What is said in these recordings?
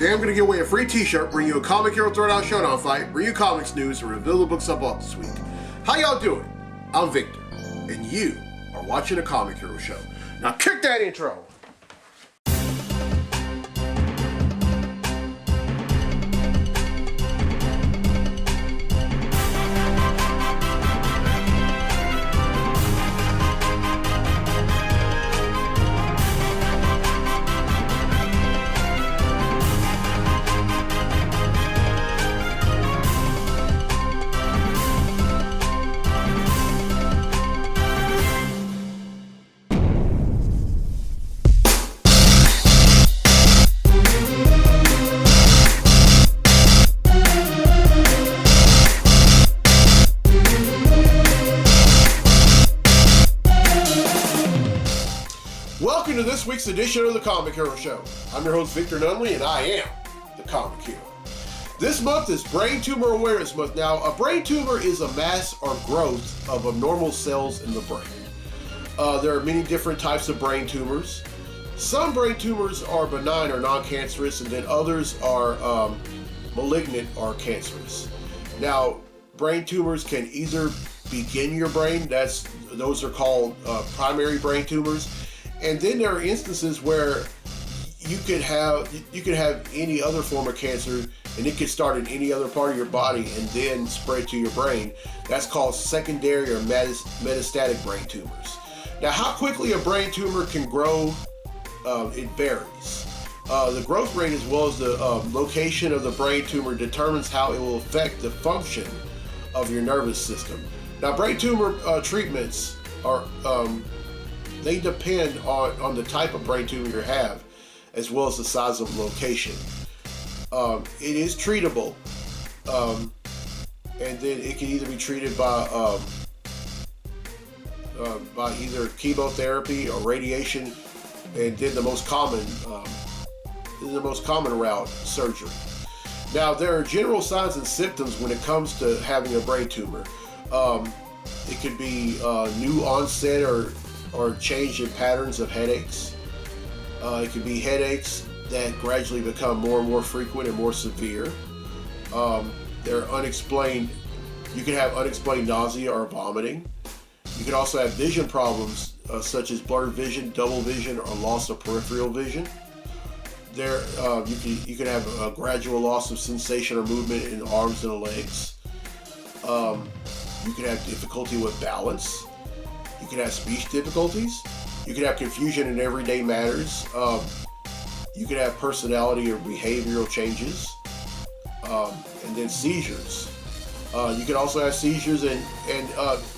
Today I'm going to give away a free t-shirt, bring you a Comic Hero Throwdown Showdown fight, bring you comics news, and reveal the books I bought this week. How y'all doing? I'm Victor, and you are watching a Comic Hero show. Now kick that intro! Welcome to this week's edition of the Comic Hero Show. I'm your host Victor Nunley, and I am the Comic Hero. This month is Brain Tumor Awareness Month. Now, a brain tumor is a mass or growth of abnormal cells in the brain. There are many different types of brain tumors. Some brain tumors are benign or non-cancerous, and then others are malignant or cancerous. Now, brain tumors can either begin your brain. Those are called primary brain tumors. And then there are instances where you could have any other form of cancer, and it could start in any other part of your body and then spread to your brain. That's called secondary or metastatic brain tumors. Now, how quickly a brain tumor can grow, it varies. The growth rate as well as the location of the brain tumor determines how it will affect the function of your nervous system. Now, brain tumor treatments are they depend on the type of brain tumor you have, as well as the size of location. It is treatable, and then it can either be treated by either chemotherapy or radiation, and then the most common route, surgery. Now, there are general signs and symptoms when it comes to having a brain tumor. It could be new onset or change in patterns of headaches. It can be headaches that gradually become more and more frequent and more severe. They're unexplained. You can have unexplained nausea or vomiting. You can also have vision problems such as blurred vision, double vision, or loss of peripheral vision. You can have a gradual loss of sensation or movement in arms and legs. You can have difficulty with balance. You can have speech difficulties. You can have confusion in everyday matters. You can have personality or behavioral changes. And then seizures. You can also have seizures, and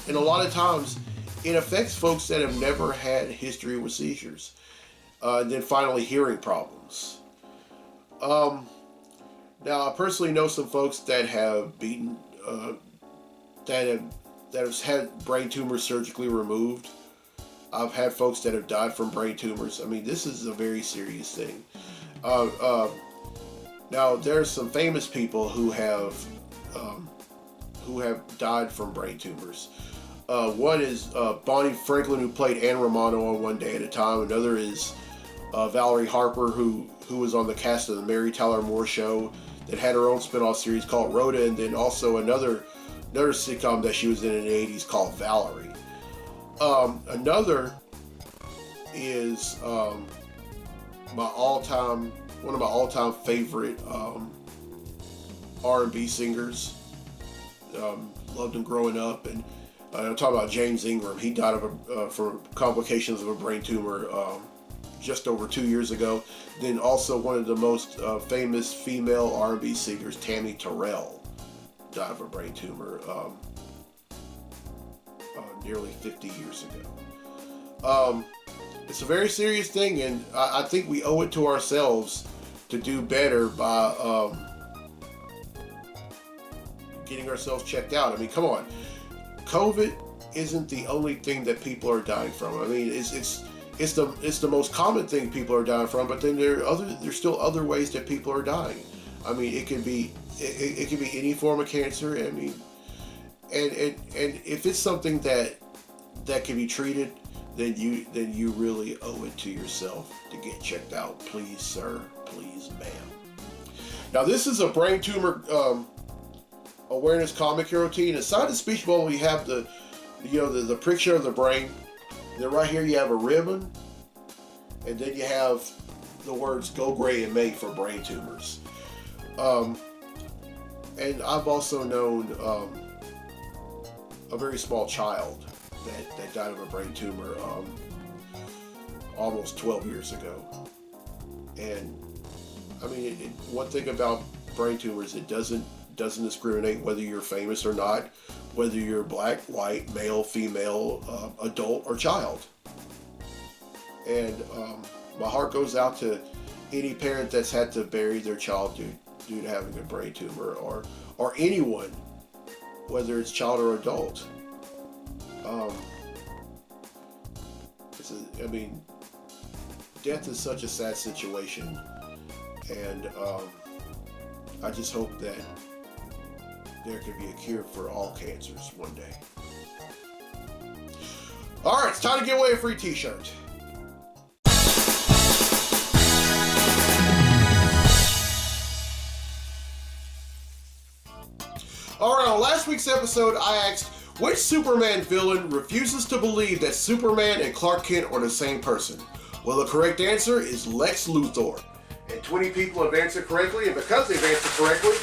a lot of times it affects folks that have never had history with seizures. And then finally, hearing problems. Now, I personally know some folks that have that have had brain tumors surgically removed. I've had folks that have died from brain tumors. I mean, this is a very serious thing. Now, there's some famous people who have died from brain tumors. One is Bonnie Franklin, who played Anne Romano on One Day at a Time. Another is Valerie Harper, who was on the cast of the Mary Tyler Moore Show, that had her own spin-off series called Rhoda, and then also another sitcom that she was in the 80s called Valerie. Another is one of my all-time favorite R&B singers. Loved him growing up, and I'm talking about James Ingram. He died from complications of a brain tumor just over 2 years ago. Then also one of the most famous female R&B singers, Tammy Terrell, died of a brain tumor nearly 50 years ago. It's a very serious thing, and I think we owe it to ourselves to do better by getting ourselves checked out. I mean, come on. COVID isn't the only thing that people are dying from. I mean, it's the most common thing people are dying from, but then there's still other ways that people are dying. I mean, it can be any form of cancer. I mean, and if it's something that can be treated, then you really owe it to yourself to get checked out. Please, sir. Please, ma'am. Now this is a brain tumor awareness comic hero team. Inside the speech bubble, we have the picture of the brain. And then right here you have a ribbon, and then you have the words "Go Gray and Make" for brain tumors. And I've also known a very small child that died of a brain tumor almost 12 years ago. And I mean, one thing about brain tumors, it doesn't discriminate whether you're famous or not, whether you're black, white, male, female, adult, or child. And my heart goes out to any parent that's had to bury their child due to having a brain tumor, or anyone, whether it's child or adult. Death is such a sad situation, and I just hope that there could be a cure for all cancers one day. All right, it's time to give away a free t-shirt. All right, on last week's episode, I asked, which Superman villain refuses to believe that Superman and Clark Kent are the same person? Well, the correct answer is Lex Luthor. And 20 people have answered correctly, and because they've answered correctly,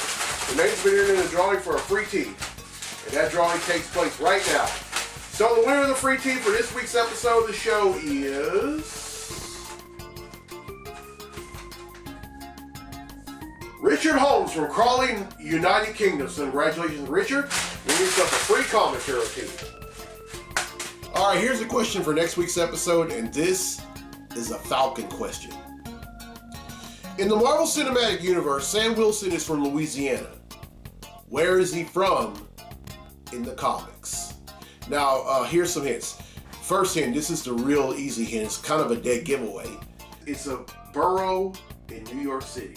the name's been entered in a drawing for a free tee. And that drawing takes place right now. So the winner of the free tee for this week's episode of the show is Richard Holmes from Crawley, United Kingdom. So congratulations, Richard. Win yourself a free comic hero team. All right, here's a question for next week's episode, and this is a Falcon question. In the Marvel Cinematic Universe, Sam Wilson is from Louisiana. Where is he from in the comics? Now, here's some hints. First hint, this is the real easy hint. It's kind of a dead giveaway. It's a borough in New York City.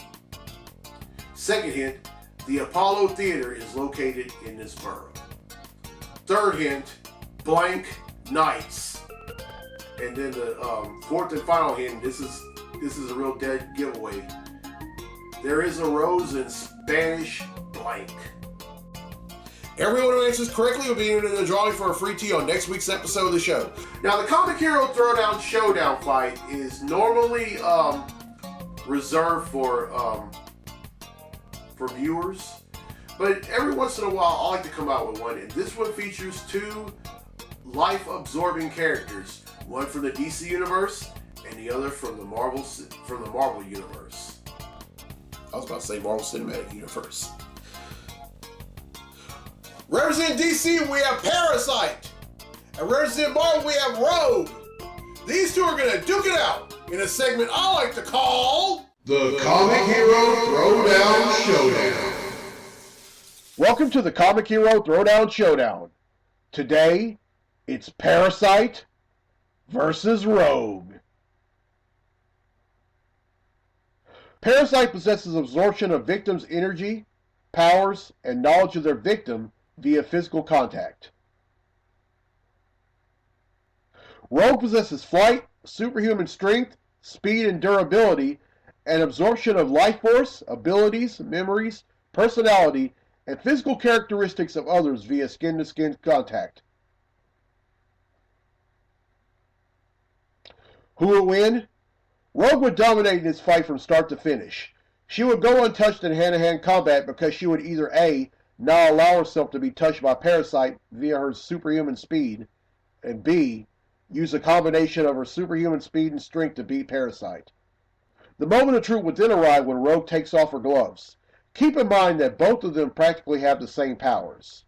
Second hint, the Apollo Theater is located in this borough. Third hint, blank nights. And then the fourth and final hint, this is a real dead giveaway. There is a rose in Spanish blank. Everyone who answers correctly will be entered in the drawing for a free tee on next week's episode of the show. Now, the Comic Hero Throwdown Showdown fight is normally reserved for viewers, but every once in a while I like to come out with one, and this one features two life-absorbing characters, one from the DC universe and the other from the Marvel universe. I was about to say Marvel Cinematic Universe. Representing DC, we have Parasite, and representing Marvel, we have Rogue. These two are going to duke it out in a segment I like to call the Comic Hero Throwdown Showdown. Welcome to the Comic Hero Throwdown Showdown. Today, it's Parasite versus Rogue. Parasite possesses absorption of victims' energy, powers, and knowledge of their victim via physical contact. Rogue possesses flight, superhuman strength, speed and durability, and absorption of life force, abilities, memories, personality, and physical characteristics of others via skin-to-skin contact. Who would win? Rogue would dominate in this fight from start to finish. She would go untouched in hand-to-hand combat because she would either A, not allow herself to be touched by Parasite via her superhuman speed, and B, use a combination of her superhuman speed and strength to beat Parasite. The moment of truth would then arrive when Rogue takes off her gloves. Keep in mind that both of them practically have the same powers.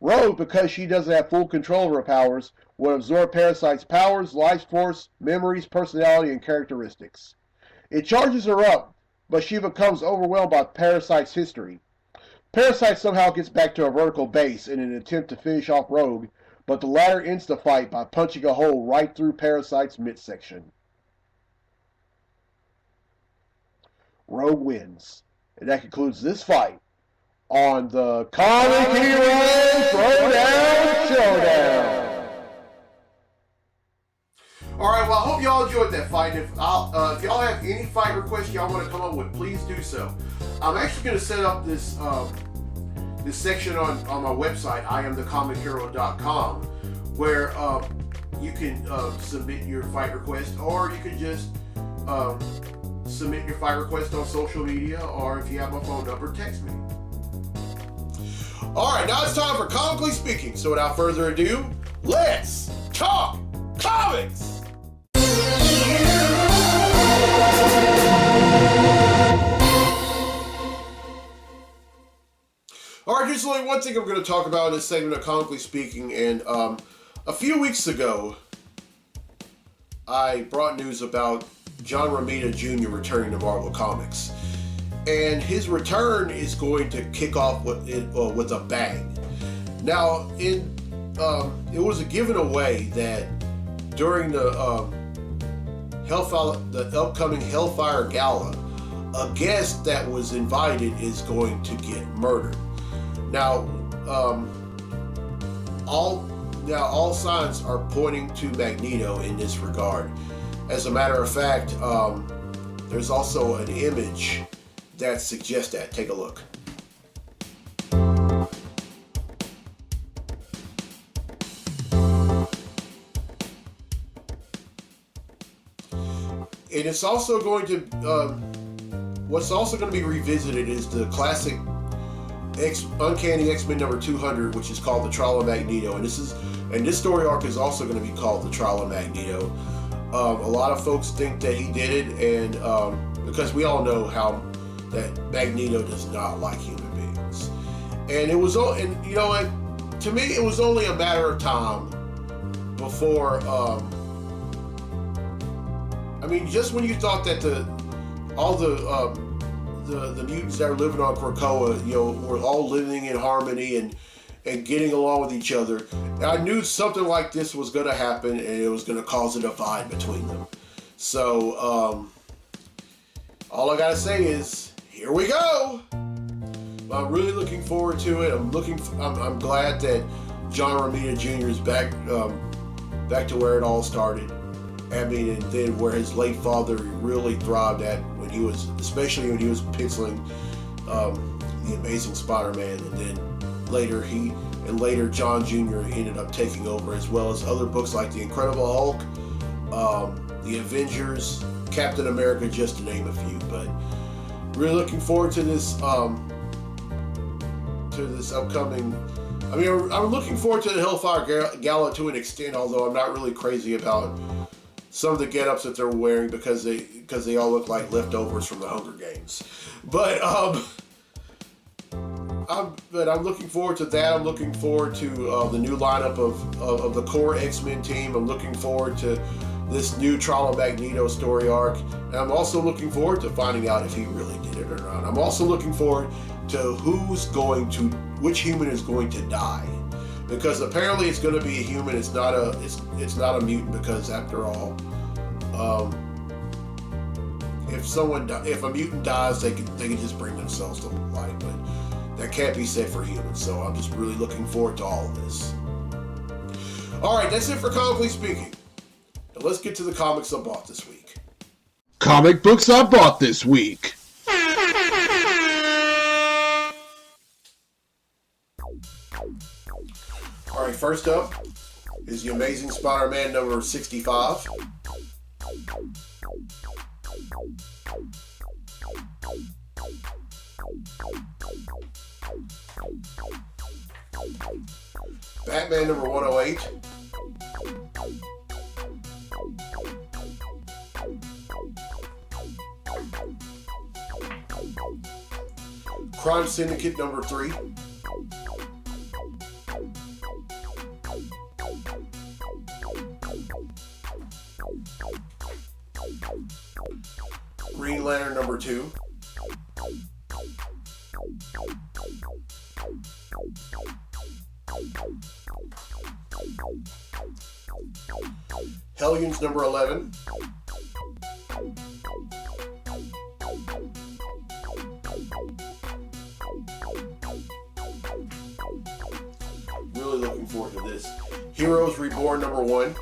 Rogue, because she doesn't have full control of her powers, would absorb Parasite's powers, life force, memories, personality, and characteristics. It charges her up, but she becomes overwhelmed by Parasite's history. Parasite somehow gets back to a vertical base in an attempt to finish off Rogue, but the latter ends the fight by punching a hole right through Parasite's midsection. Rogue wins. And that concludes this fight on the Comic Hero Throwdown Showdown. All right, well, I hope y'all enjoyed that fight. If y'all have any fight requests y'all want to come up with, please do so. I'm actually going to set up this this section on my website, IamTheComicHero.com, where you can submit your fight request, or you can just submit your fight request on social media, or if you have my phone number, text me. All right, now it's time for Comically Speaking. So without further ado, let's talk comics. All right, there's only one thing I'm going to talk about in this segment of Comically Speaking, and a few weeks ago, I brought news about John Romita Jr. returning to Marvel Comics, and his return is going to kick off with a bang. Now, it was a given away that during the upcoming Hellfire Gala, a guest that was invited is going to get murdered. Now, all signs are pointing to Magneto in this regard. As a matter of fact, there's also an image that suggests that. Take a look. And it's also going to, what's also going to be revisited is the classic Uncanny X-Men number 200, which is called The Trial of Magneto, and this story arc is also going to be called The Trial of Magneto. A lot of folks think that he did it, and because we all know how that Magneto does not like human beings, and it was, to me, it was only a matter of time before. Just when you thought that the mutants that are living on Krakoa, were all living in harmony and getting along with each other, I knew something like this was going to happen, and it was going to cause a divide between them. So, all I got to say is, here we go! I'm really looking forward to it. I'm glad that John Romita Jr. is back to where it all started. And then where his late father really thrived at, especially when he was penciling the Amazing Spider-Man, and then later John Jr. ended up taking over, as well as other books like The Incredible Hulk, The Avengers, Captain America, just to name a few. But really looking forward to this upcoming. I'm looking forward to the Hellfire Gala to an extent, although I'm not really crazy about some of the get-ups that they're wearing because they all look like leftovers from the Hunger Games. But I'm looking forward to that. I'm looking forward to the new lineup of the core X-Men team. I'm looking forward to this new Trial of Magneto story arc. And I'm also looking forward to finding out if he really did it or not. I'm also looking forward to which human is going to die. Because apparently it's going to be a human. It's not a mutant, because after all, if a mutant dies, they can just bring themselves to life. But that can't be said for humans. So I'm just really looking forward to all of this. All right, that's it for Comically Speaking. Now let's get to the comics I bought this week. Comic books I bought this week. All right, first up is The Amazing Spider-Man number 65. Batman number 108. Crime Syndicate number 3. Green Lantern number 2. Hellions number 11. Really looking forward to this. Heroes Reborn number 1.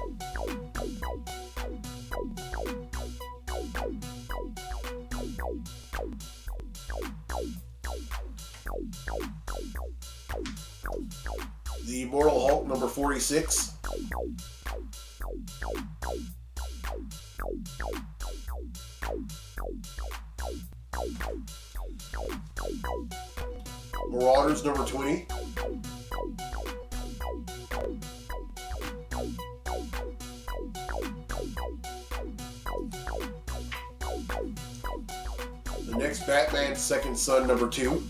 The Immortal Hulk number 46. Marauders number 20. The next Batman Second Son number 2.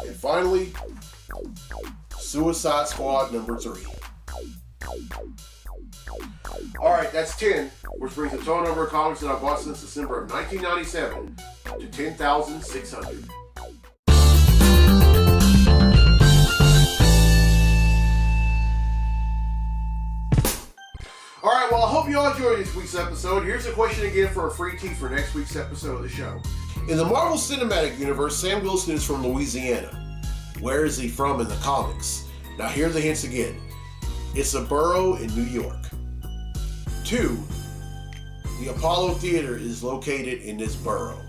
And finally, Suicide Squad number 3. Alright, that's 10, which brings the total number of comics that I bought since December of 1997 to 10,600. Alright, well, I hope you all enjoyed this week's episode. Here's a question again for a free tee for next week's episode of the show. In the Marvel Cinematic Universe, Sam Wilson is from Louisiana. Where is he from in the comics? Now, here are the hints again. It's a borough in New York. 2. The Apollo Theater is located in this borough.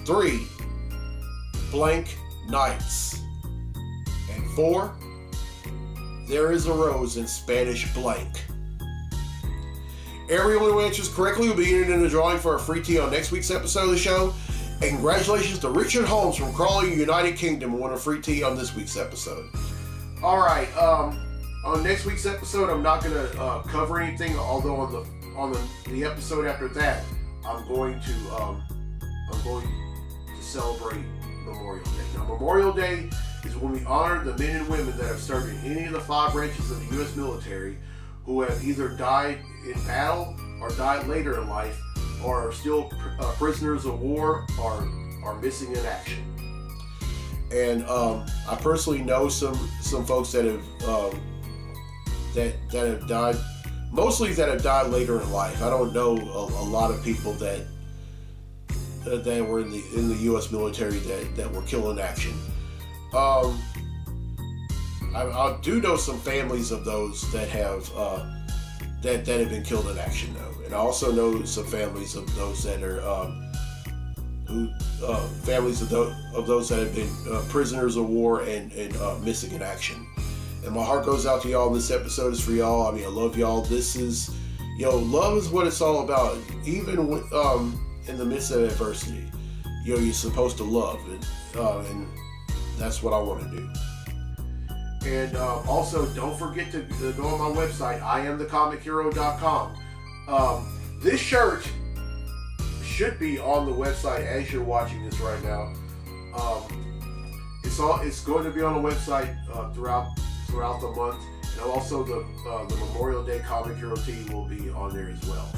3. Blank Nights. And 4. There is a rose in Spanish blank. Everyone who answers correctly will be entered in the drawing for a free tee on next week's episode of the show. And congratulations to Richard Holmes from Crawley, United Kingdom, who won a free tee on this week's episode. Alright, on next week's episode, I'm not going to cover anything, although on the episode after that, I'm going to celebrate Memorial Day. Now, Memorial Day is when we honor the men and women that have served in any of the 5 branches of the U.S. military who have either died in battle or died later in life or are still prisoners of war or are missing in action. And I personally know some folks that have that have died, mostly that have died later in life. I don't know a lot of people that were in the U.S. military that were killed in action. I do know some families of those that have that have been killed in action, though, and I also know some families of those that are families of those that have been prisoners of war and missing in action. And my heart goes out to y'all. This episode is for y'all. I mean, I love y'all. This is, love is what it's all about. Even when, in the midst of adversity, you're supposed to love, and that's what I want to do. And also, don't forget to go on my website, IamTheComicHero.com. This shirt should be on the website as you're watching this right now. It's going to be on the website throughout the month, and also the Memorial Day Comic Hero tee will be on there as well.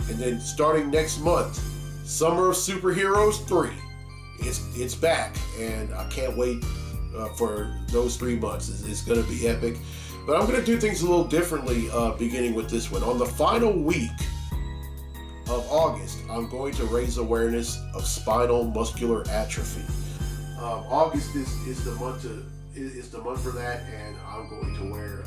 And then starting next month, Summer of Superheroes 3, it's back, and I can't wait for those 3 months. It's going to be epic. But I'm going to do things a little differently beginning with this one. On the final week of August, I'm going to raise awareness of spinal muscular atrophy. August is the month for that, and I'm going to wear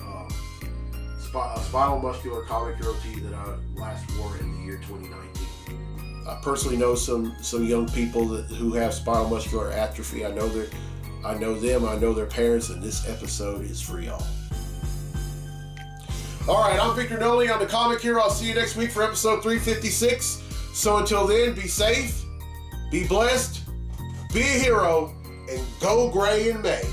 a spinal muscular comic hero tee that I last wore in the year 2019. I personally know some young people who have spinal muscular atrophy. I know them, I know their parents, and this episode is for y'all. Alright, I'm Victor Noli. I'm the Comic Hero. I'll see you next week for episode 356. So until then, be safe, be blessed, be a hero, and go gray in May.